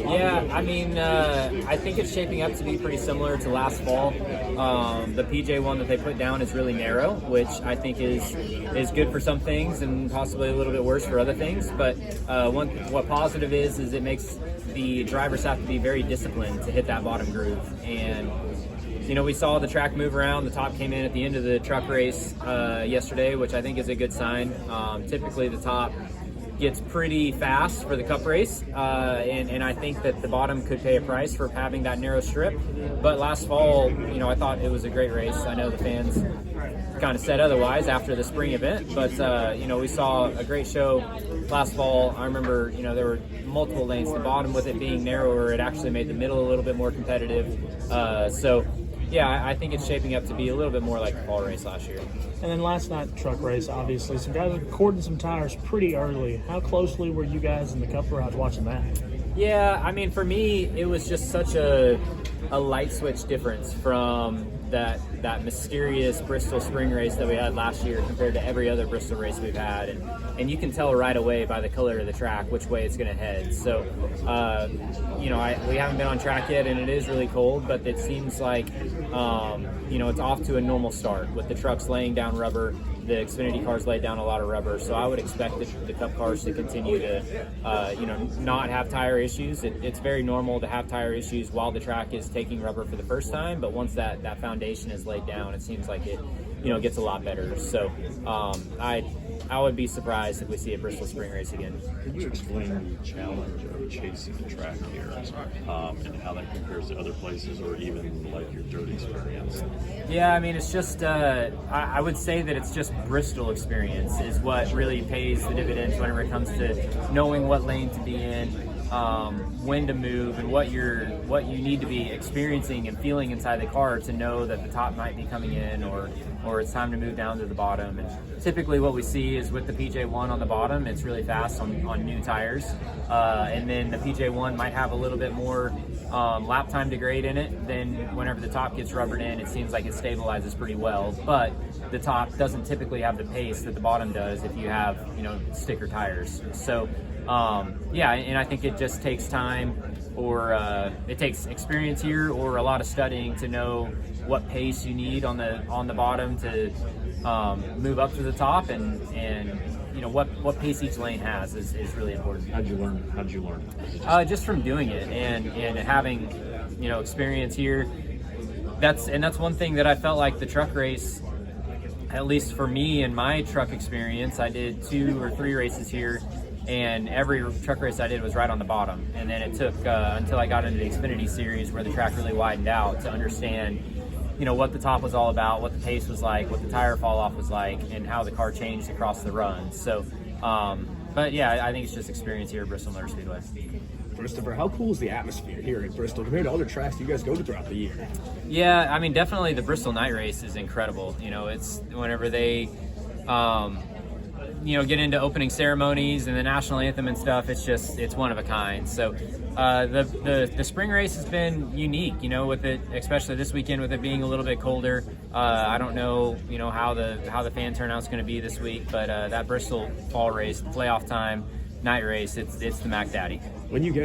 Yeah, I mean, I think it's shaping up to be pretty similar to last fall. The PJ one that they put down is really narrow, which I think is good for some things and possibly a little bit worse for other things. But what positive is it makes the drivers have to be very disciplined to hit that bottom groove. And we saw the track move around. The top came in at the end of the truck race yesterday, which I think is a good sign. Typically, the top gets pretty fast for the cup race, and I think that the bottom could pay a price for having that narrow strip. But last fall, I thought it was a great race. I know the fans kind of said otherwise after the spring event, but we saw a great show last fall. I remember there were multiple lanes. The bottom, with it being narrower, it actually made the middle a little bit more competitive. I think it's shaping up to be a little bit more like the fall race last year. And then last night, truck race, obviously. Some guys were cording some tires pretty early. How closely were you guys in the Cup garage watching that? Yeah, I mean, for me, it was just such a light switch difference from that mysterious Bristol spring race that we had last year compared to every other Bristol race we've had. And you can tell right away by the color of the track which way it's going to head. So, we haven't been on track yet, and it is really cold, but it seems like, it's off to a normal start with the trucks laying down rubber. The Xfinity cars laid down a lot of rubber, so I would expect the Cup cars to continue to, not have tire issues. It's very normal to have tire issues while the track is taking rubber for the first time, but once that foundation is laid down, it seems like it, gets a lot better. So I would be surprised if we see a Bristol spring race again. Could you explain the challenge of chasing the track here and how that compares to other places or even like your dirt experience? Yeah, I mean, it's just, I would say that it's just Bristol experience is what really pays the dividends whenever it comes to knowing what lane to be in, when to move, and what you need to be experiencing and feeling inside the car to know that the top might be coming in or it's time to move down to the bottom. And typically what we see is with the PJ1 on the bottom, it's really fast on new tires, and then the PJ1 might have a little bit more lap time degrade in it. Then whenever the top gets rubbered in, it seems like it stabilizes pretty well, but the top doesn't typically have the pace that the bottom does if you have sticker tires. So and I think it just takes time, or it takes experience here, or a lot of studying to know what pace you need on the bottom to move up to the top, and what pace each lane has is really important. How'd you learn? Just from doing it and having experience here. That's one thing that I felt like the truck race, at least for me and my truck experience, I did 2 or 3 races here, and every truck race I did was right on the bottom. And then it took until I got into the Xfinity series where the track really widened out to understand what the top was all about, what the pace was like, what the tire fall off was like, and how the car changed across the run. So, but yeah, I think it's just experience here at Bristol Motor Speedway. Christopher, how cool is the atmosphere here at Bristol compared to other tracks you guys go to throughout the year? Yeah, I mean, definitely the Bristol night race is incredible. It's whenever they, get into opening ceremonies and the national anthem and stuff, it's one of a kind. So the spring race has been unique, with it, especially this weekend with it being a little bit colder. I don't know, how the fan turnout's going to be this week, but that Bristol fall race, playoff time, night race, it's the Mac Daddy. When you get